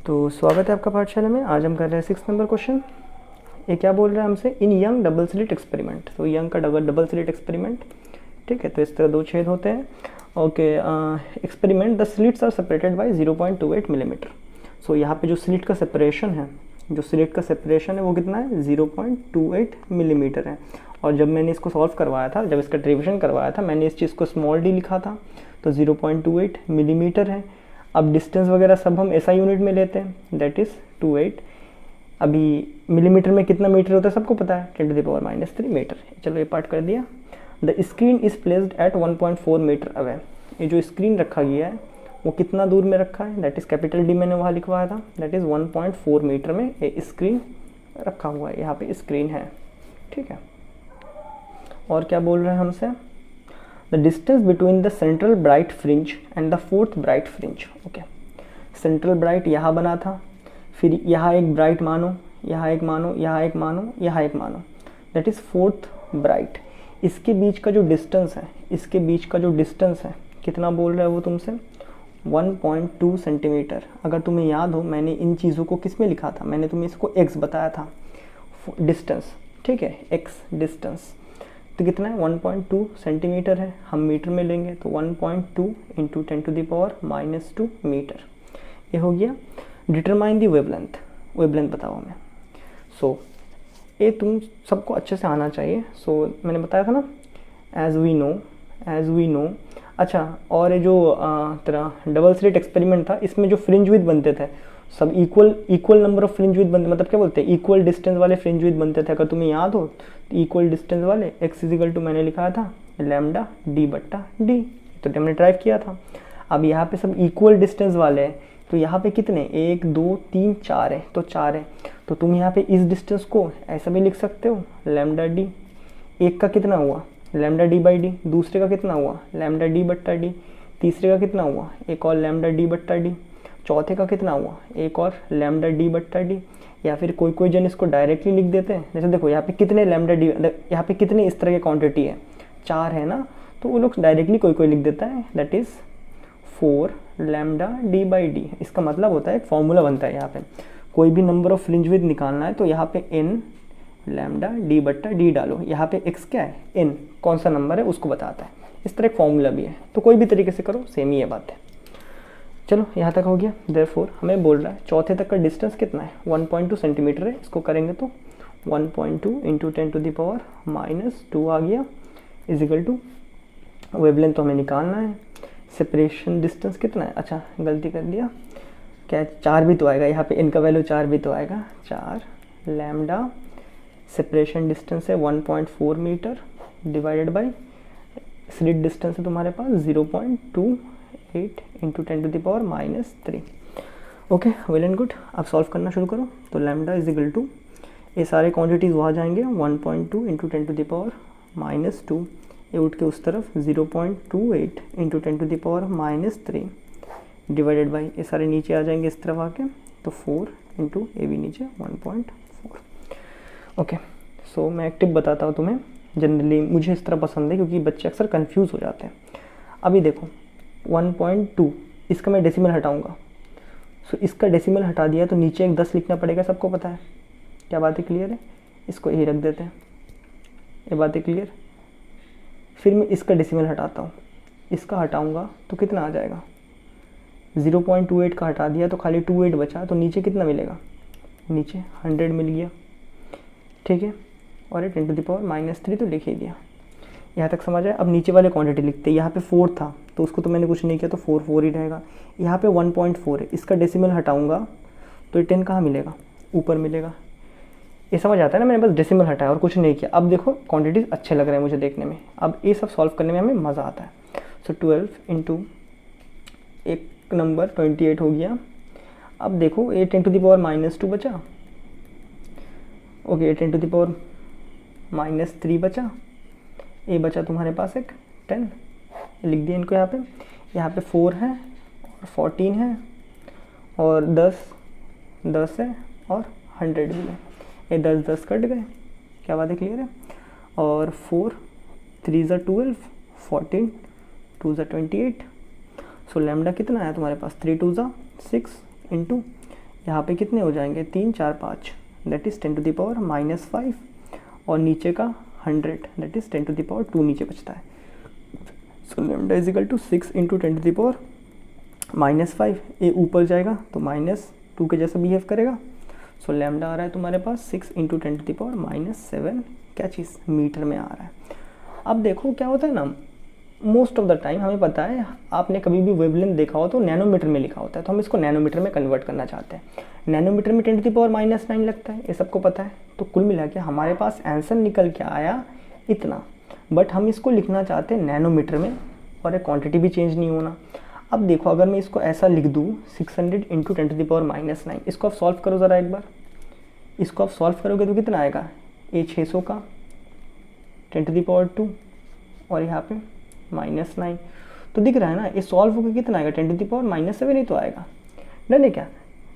तो स्वागत है आपका पाठशाला में। आज हम कर रहे हैं 6 नंबर क्वेश्चन। ये क्या बोल रहा है हमसे, in young double slit experiment. तो यंग का डबल स्लिट एक्सपेरिमेंट, ठीक है। तो इस तरह दो छेद होते हैं। Okay, experiment the slits are separated by 0.28 millimetre. So यहाँ पे जो स्लिट का सेपरेशन है, वो कितना है, 0.28 मिलीमीटर है। और जब मैंने इसको सॉल्व करवाया था, जब इसका डेरिवेशन करवाया था, मैंने इस चीज़ को स्मॉल डी लिखा था, तो 0.28 मिलीमीटर है। अब डिस्टेंस वगैरह सब हम ऐसा यूनिट में लेते हैं, दैट इज़ 28। अभी मिलीमीटर में कितना मीटर होता है सबको पता है, 10⁻³ मीटर। चलो ये पार्ट कर दिया। The screen is placed at 1.4 metre away. ये जो स्क्रीन रखा गया है वो कितना दूर में रखा है, दैट इज़ कैपिटल डी मैंने वहाँ लिखवाया था, दैट इज़ 1.4 मीटर में ये स्क्रीन रखा हुआ है। यहाँ पे स्क्रीन है, ठीक है। और क्या बोल रहे हैं हमसे, the distance between the central bright fringe and the fourth bright fringe. Okay, central bright यहाँ बना था, फिर यहाँ एक ब्राइट मानो, यहाँ एक मानो, यहाँ एक मानो, यहाँ एक मानो, दैट इज़ फोर्थ ब्राइट। इसके बीच का जो डिस्टेंस है, कितना बोल रहा है वो तुमसे, 1.2 सेंटीमीटर। अगर तुम्हें याद हो, मैंने इन चीज़ों को किस में लिखा था, मैंने तुम्हें इसको x बताया था, डिस्टेंस, ठीक है, x डिस्टेंस। तो कितना है, 1.2 सेंटीमीटर है। हम मीटर में लेंगे तो 1.2 इंटू 10⁻² मीटर। ये हो गया। डिटरमाइन दी वेवलेंथ बताओ हमें। सो ये तुम सबको अच्छे से आना चाहिए। सो मैंने बताया था ना, एज वी नो। अच्छा, और ये जो तेरा डबल स्लिट एक्सपेरिमेंट था, इसमें जो फ्रिंज विड्थ बनते थे सब equal number of fringe width बनते, मतलब क्या बोलते हैं, इक्वल डिस्टेंस वाले फ्रिंज विड्थ बनते थे। अगर तुम्हें याद हो तो इक्वल डिस्टेंस वाले x इजिकल टू मैंने लिखा था लैम्डा d/d, तो हमने ड्राइव किया था। अब यहाँ पे सब इक्वल डिस्टेंस वाले हैं, तो यहाँ पे कितने, 1 2 3 4 है, तो 4 है। तो तुम यहाँ पे इस डिस्टेंस को ऐसा भी लिख सकते हो, लैम्डा d। एक का कितना हुआ, लैम्डा d/d। दूसरे का कितना हुआ, लैम्डा d/d। तीसरे का कितना हुआ, एक और लैम्डा d/d। चौथे का कितना हुआ, एक और लैम्डा d/d। या फिर कोई जन इसको डायरेक्टली लिख देते हैं। जैसे देखो यहाँ पे कितने लैम्डा डी, यहाँ पे कितने इस तरह की क्वांटिटी है, 4 है ना, तो वो लोग डायरेक्टली कोई लिख देता है, दैट इज़ 4 लैम्डा d/d। इसका मतलब होता है, एक फॉर्मूला बनता है यहाँ पे, कोई भी नंबर ऑफ फ्रिंज विड्थ निकालना है तो यहाँ पे n लैम्डा d/d डालो। यहाँ पे x क्या है, n कौन सा नंबर है उसको बताता है। इस तरह एक फॉर्मूला भी है, तो कोई भी तरीके से करो, सेम ही है बात है। चलो यहाँ तक हो गया। देयरफॉर हमें बोल रहा है चौथे तक का डिस्टेंस कितना है, 1.2 सेंटीमीटर है। इसको करेंगे तो 1.2 इंटू 10⁻² आ गया, इजिकल टू वेवलेंथ तो हमें निकालना है। सेपरेशन डिस्टेंस कितना है, अच्छा गलती कर दिया, क्या 4 भी तो आएगा यहाँ पे, इनका वैल्यू 4 भी तो आएगा, 4 लैम्डा। सेपरेशन डिस्टेंस है 1.4 metre divided by slit distance है तुम्हारे पास 0.28 into 10⁻³ okay, well and good. अब सॉल्व करना शुरू करो। तो लैम्डा इजिकल टू, ये सारे क्वांटिटीज़ वहाँ जाएंगे, 1.2 इंटू 10⁻², ये उठ के उस तरफ 0.28 इंटू 10⁻³ डिवाइडेड बाई, ये सारे नीचे आ जाएंगे इस तरफ आके, तो 4 इंटू ये भी नीचे 1.4। ओके, सो मैं एक टिप बताता हूँ तुम्हें, जनरली मुझे इस तरह पसंद है क्योंकि बच्चे अक्सर कंफ्यूज हो जाते हैं। अभी देखो 1.2, इसका मैं डेसिमल हटाऊंगा, सो इसका डेसिमल हटा दिया तो नीचे एक 10 लिखना पड़ेगा, सबको पता है। क्या बात है, क्लियर है? इसको यही रख देते हैं, ये बात है क्लियर। फिर मैं इसका डेसिमल हटाता हूँ, इसका हटाऊंगा तो कितना आ जाएगा, 0.28 का हटा दिया तो खाली 28 बचा, तो नीचे कितना मिलेगा, नीचे 100 मिल गया, ठीक है। और ये 10⁻³ तो लिख ही दिया। यहाँ तक समझ आया। अब नीचे वाले क्वांटिटी लिखते हैं। यहाँ पे 4 था तो उसको तो मैंने कुछ नहीं किया, तो 4 ही रहेगा। यहाँ पे 1.4 है, इसका डेसिमल हटाऊंगा तो ये 10 कहाँ मिलेगा, ऊपर मिलेगा। ये समझ आता है ना, मैंने बस डेसिमल हटाया और कुछ नहीं किया। अब देखो क्वांटिटीज़ अच्छे लग रहे हैं मुझे देखने में, अब ये सब सॉल्व करने में हमें मज़ा आता है। सो 12 इंटू एक नंबर 28 हो गया। अब देखो ये 10⁻² बचा, ओके, 10⁻³ बचा, ये बचा तुम्हारे पास एक 10, लिख दिया इनको यहाँ पे 4 है और 14 है और 10 है और 100 भी है। ये 10 कट गए, क्या बात है, क्लियर है। और 4 3 ज़ा 12, 14 2 ज़ा 28। सो लैम्डा कितना आया तुम्हारे पास, 3 2 ज़ा 6 इंटू यहाँ पे कितने हो जाएंगे 3 4 5 दैट इज़ 10⁻⁻5 और नीचे का 100 दैट इज़ 10⁻2 नीचे बचता है। So lambda is equal to 6 into 10⁻⁻5 ये ऊपर जाएगा तो -2 के जैसा बिहेव करेगा। सो लैम्डा आ रहा है तुम्हारे पास 6 इंटू 10⁻⁻7 क्या चीज़ मीटर में आ रहा है। अब देखो क्या होता है ना, मोस्ट ऑफ द टाइम हमें पता है, आपने कभी भी वेवलेंथ देखा हो तो नैनोमीटर में लिखा होता है, तो हम इसको नैनोमीटर में कन्वर्ट करना चाहते हैं। नैनोमीटर में 10⁻⁻9 लगता है, ये सबको पता है। तो कुल मिला के हमारे पास आंसर निकल के आया इतना, बट हम इसको लिखना चाहते हैं नैनोमीटर में और ये क्वांटिटी भी चेंज नहीं होना। अब देखो अगर मैं इसको ऐसा लिख दूँ 600 इंटू 10⁻⁻9, इसको आप सॉल्व करो ज़रा एक बार। इसको आप सॉल्व करोगे तो कितना आएगा, ये 600 का 10⁻2 और यहाँ पे -9, तो दिख रहा है ना ये सॉल्व होकर कितना आएगा 10⁻7 ही तो आएगा। डन है क्या,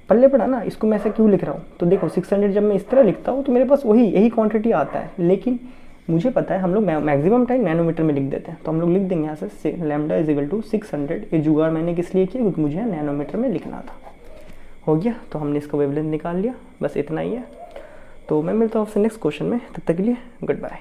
पल्ले पड़ा ना। इसको मैं ऐसा क्यों लिख रहा हूँ, तो देखो 600 जब मैं इस तरह लिखता हूँ तो मेरे पास यही क्वांटिटी आता है, लेकिन मुझे पता है हम लोग मैक्सिमम टाइम नैनोमीटर में लिख देते हैं, तो हम लोग लिख देंगे यहाँ से लैम्डा इज इक्वल टू 600। ये जुगाड़ मैंने किस लिए किया, क्योंकि मुझे नैनोमीटर में लिखना था। हो गया, तो हमने इसका वेवलेंथ निकाल लिया, बस इतना ही है। तो मैं मिलता हूँ आपसे नेक्स्ट क्वेश्चन में, तब तक के लिए गुड बाय।